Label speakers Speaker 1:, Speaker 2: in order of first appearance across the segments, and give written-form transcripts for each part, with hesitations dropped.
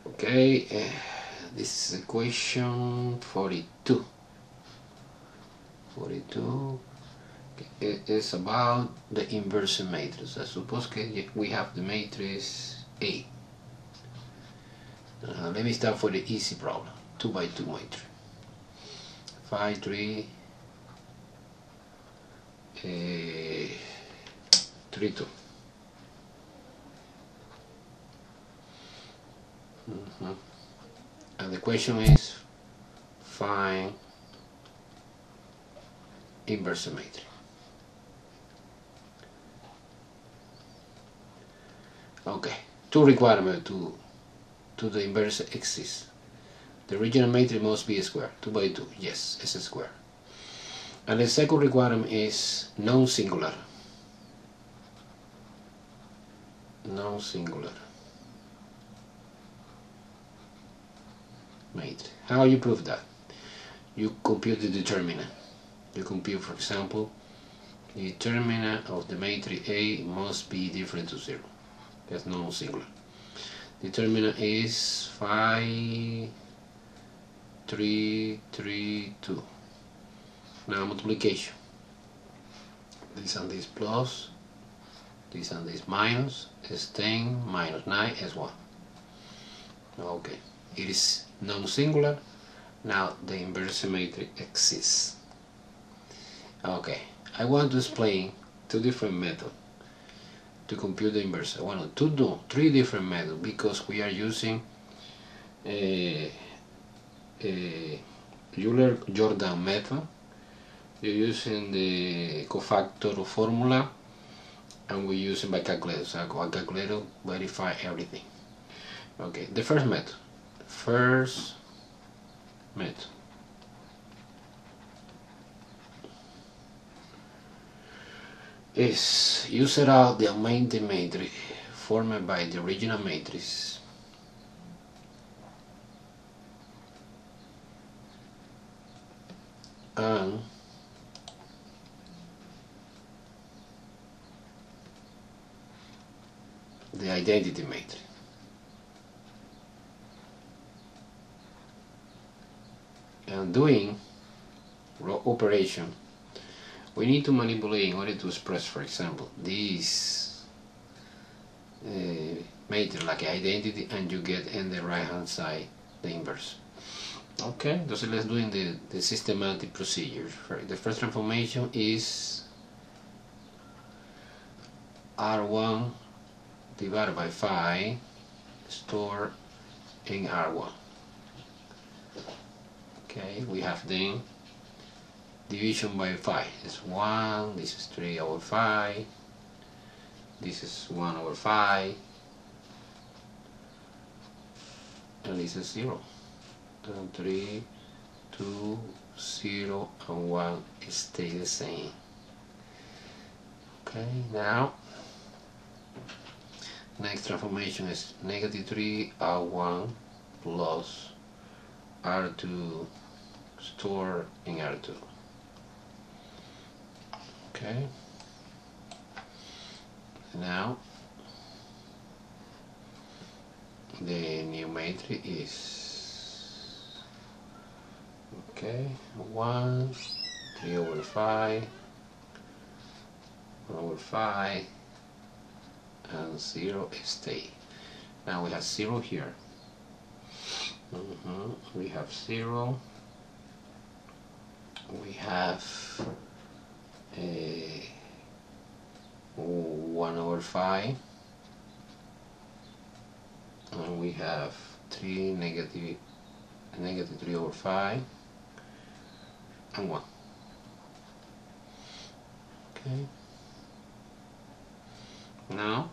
Speaker 1: Okay, this is equation 42. 42 is about the inverse matrix. I suppose we have the matrix A. Let me start for the easy problem. 2 by 2 matrix. 5, 3, 3, 2. And the question is, find inverse matrix. Okay, two requirements to the inverse exist. The original matrix must be a square. 2 by 2, yes, it's a square. And the second requirement is non-singular. Non-singular matrix. How you prove that? You compute the determinant. You compute, for example, the determinant of the matrix A must be different to 0. That's non-singular. Determinant is 5, 3, 3, 2. Now multiplication. This and this plus, this and this minus, is 10 minus 9 is 1. Okay, it is non-singular. Now the inverse matrix exists. Okay, I want to explain two different methods to compute the inverse. I want to do 3 different methods because we are using a Euler-Jordan method. You're using the cofactor formula, and we're using by calculator. So a calculator verify everything. Okay, the first method. Is you set out the augmented matrix formed by the original matrix and the identity matrix. And doing row operation, we need to manipulate in order to express, for example, this matrix like identity, and you get in the right hand side the inverse. Okay, so let's do the systematic procedure. The first transformation is R1 divided by 5 stored in R1. Okay, we have then division by 5. It's 1, this is 3 over 5, this is 1 over 5, and this is 0. 3, 2, 0, and 1 stay the same. Okay, now next transformation is negative 3 R1 plus R2 stored in R2. Okay, now the new matrix is 1, 3 over 5, 1 over 5, and 0 stay. Now we have 0 here. We have 0. We have 1 over 5, and we have 3 negative 3 over 5, and 1. Okay. Now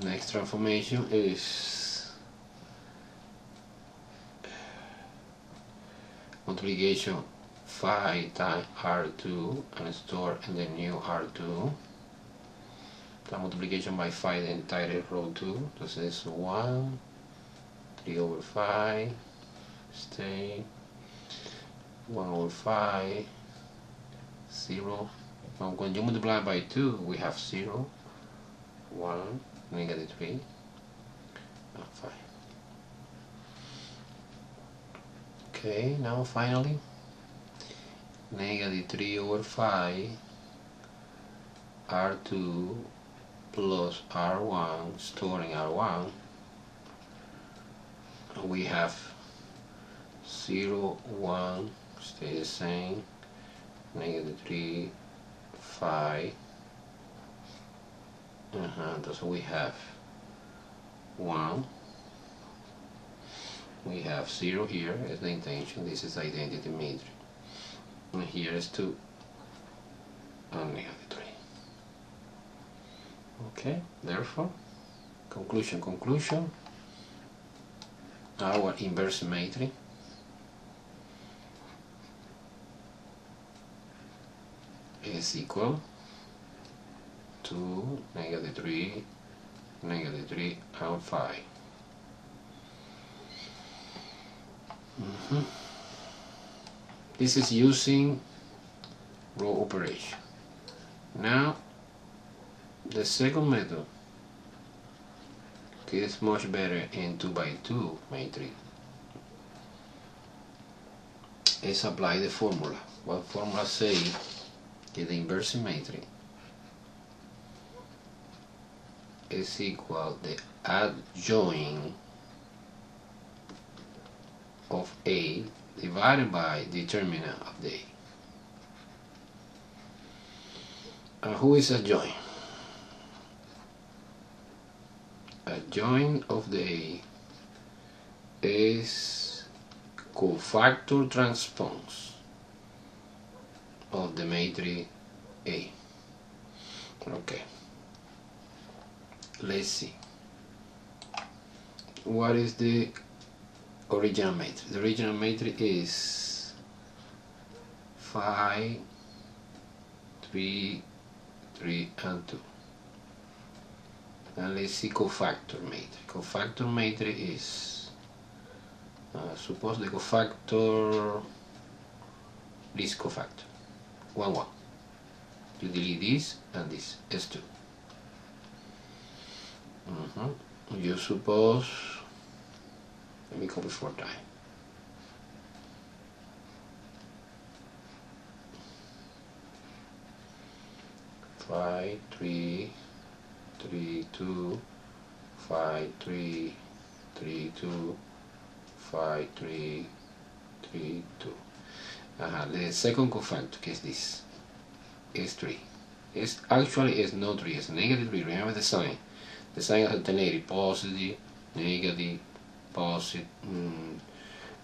Speaker 1: next transformation is multiplication 5 times R2 and store in the new R2. The multiplication by 5 the entire row 2. This is 1, 3 over 5, stay 105 0. Now when you multiply by 2 we have 0 1 negative 3 and 5. Okay, now finally negative 3 over 5 R2 plus R1 storing R1, we have 0 1 stay the same, negative 3 5, so we have 1, we have 0 here as the intention, this is identity matrix, and here is 2 and negative 3. Okay, therefore conclusion, our inverse matrix is equal to negative 3 and 5. This is using row operation. Now the second method is much better in 2 by 2 matrix. Is apply the formula. What formula say that the inverse matrix is equal the adjoint of A divided by determinant of the A. Who is adjoint? Adjoint of the A is cofactor transpose of the matrix A. Okay, let's see. What is the original matrix? The original matrix is 5 3 3 and 2. And let's see cofactor matrix. Cofactor matrix is suppose the cofactor, this cofactor 1 1. You delete this and this S2. You suppose, let me copy 4 times. 5 3 3 2 5 3 3 2 5 3 3 2. The second cofactor is this, is 3. It's actually is not 3, it's negative 3. Remember the sign. The sign is alternating, positive, negative, positive,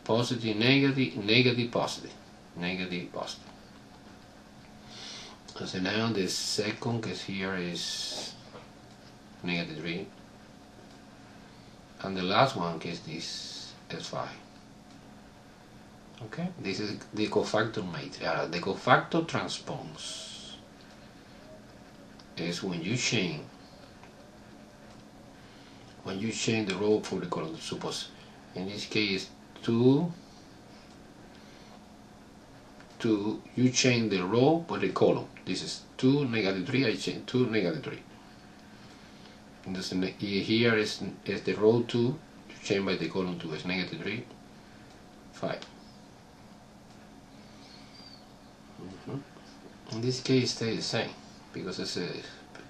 Speaker 1: positive, negative, negative, positive, negative, positive. So now the second case here is negative 3, and the last one is this is 5. Okay, this is the cofactor matrix. The cofactor transpose is when you change the row for the column. Suppose in this case 2 you change the row for the column. This is 2 negative 3, I change 2 negative 3. And this, here is the row 2, you change by the column 2 is negative 3 5. In this case stay the same because it's a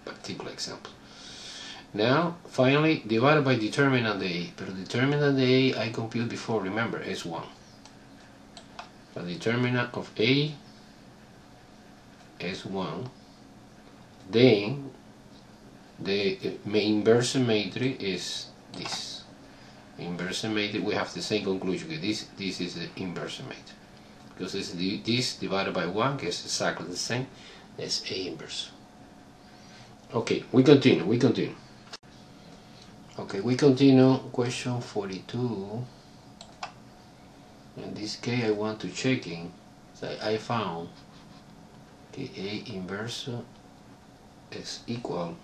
Speaker 1: particular example. Now finally divided by determinant A, but determinant A I computed before, remember, is 1. The determinant of A is 1. Then the inverse matrix is this. Inverse matrix, we have the same conclusion. This is the inverse matrix because this divided by 1 is exactly the same as A inverse. Okay, we continue. Okay, we continue. Question 42. In this case, I want to check in that I found the A inverse is equal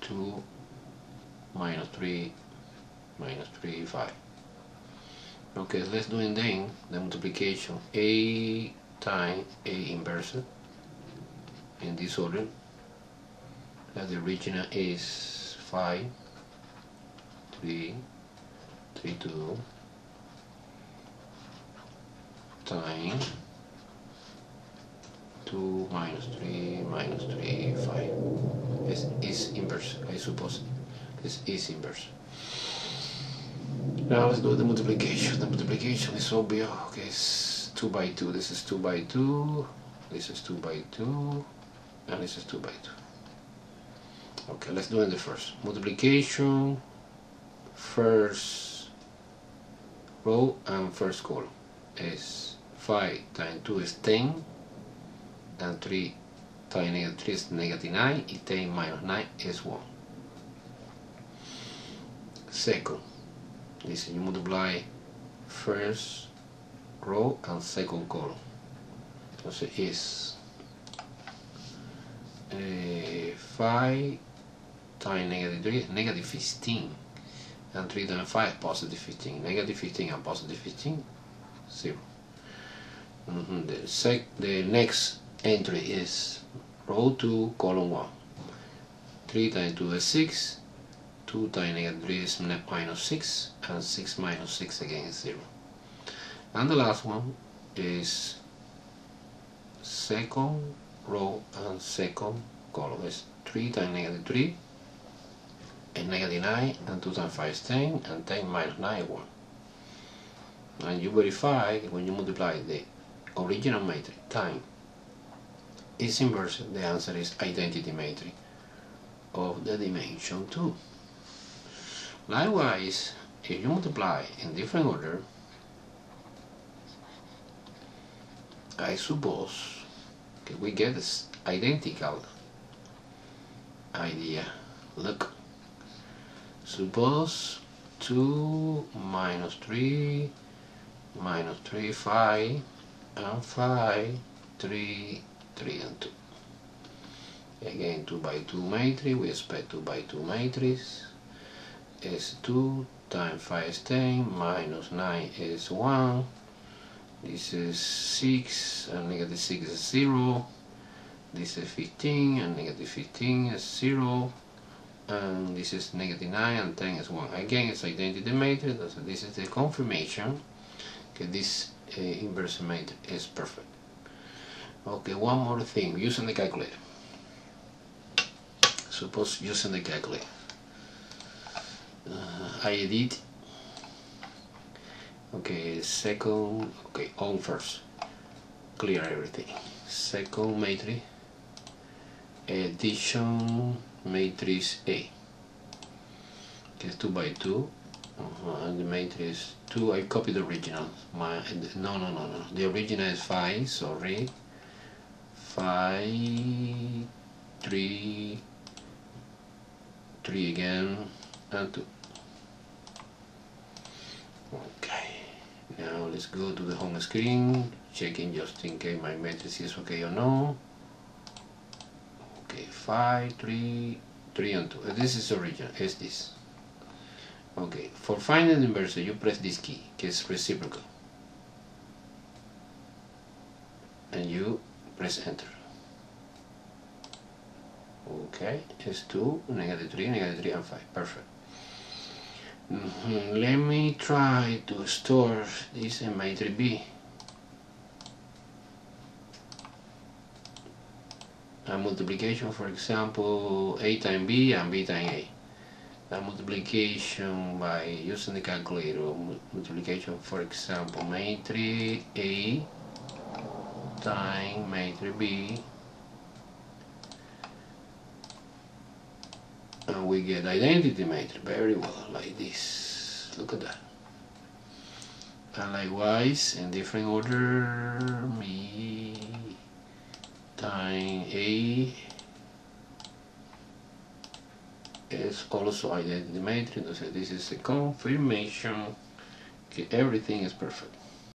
Speaker 1: to minus 3, minus 3, 5. Okay, let's do it then, the multiplication A times A inverse in this order. The original is 5, 3, 3, 2 times 2 minus 3 minus 3, 5. This is inverse, I suppose. This is inverse. Now let's do the multiplication. The multiplication is obvious. Okay, it's 2 by 2. This is 2 by 2. This is 2 by 2. And this is 2 by 2. Okay, let's do it the first. Multiplication, first row and first column is 5 times 2 is 10. And 3 times negative 3 is negative 9. 10 minus 9 is 1. Second, this you multiply first row and second column. So it is 5 times negative 3 is negative 15. And 3 times 5 positive 15. Negative 15 and positive 15, 0. The next entry is row 2, column 1. 3 times 2 is 6. 2 times negative 3 is minus 6, and 6 minus 6 again is 0. And the last one is second row and second column. Is 3 times negative 3 is negative 9, and 2 times 5 is 10, and 10 minus 9 is 1. And you verify when you multiply the original matrix times its inverse, the answer is identity matrix of the dimension 2. Likewise, if you multiply in different order, I suppose we get this identical idea. Look, suppose 2 minus 3 minus 3, 5, and 5, 3, 3 and 2. Again, 2 by 2 matrix, we expect 2 by 2 matrix. Is 2 times 5 is 10, minus 9 is 1. This is 6, and negative 6 is 0. This is 15, and negative 15 is 0. And this is negative 9, and 10 is 1. Again, it's identity matrix, so this is the confirmation that this inverse matrix is perfect. Okay, one more thing, using the calculator. Suppose using the calculator. I edit. Okay, second. Okay, on first. Clear everything. Second matrix. Addition matrix A. Okay, 2 by 2. And the matrix 2. I copied the original. No. The original is 5. Sorry. 5, 3, 3 again, and 2. Okay, now let's go to the home screen, checking just in case my matrix is okay or no. Okay, 5, 3, 3 and 2. This is original, is this. Okay, for finding the inverse, you press this key, que is reciprocal. And you press enter. Okay, it's 2, negative 3, and 5. Perfect. Let me try to store this in matrix B. A multiplication, for example, A times B and B times A. A multiplication by using the calculator. Multiplication, for example, matrix A times matrix B. And we get identity matrix very well, like this. Look at that. And likewise, in different order, B times A is also identity matrix. So this is a confirmation that everything is perfect.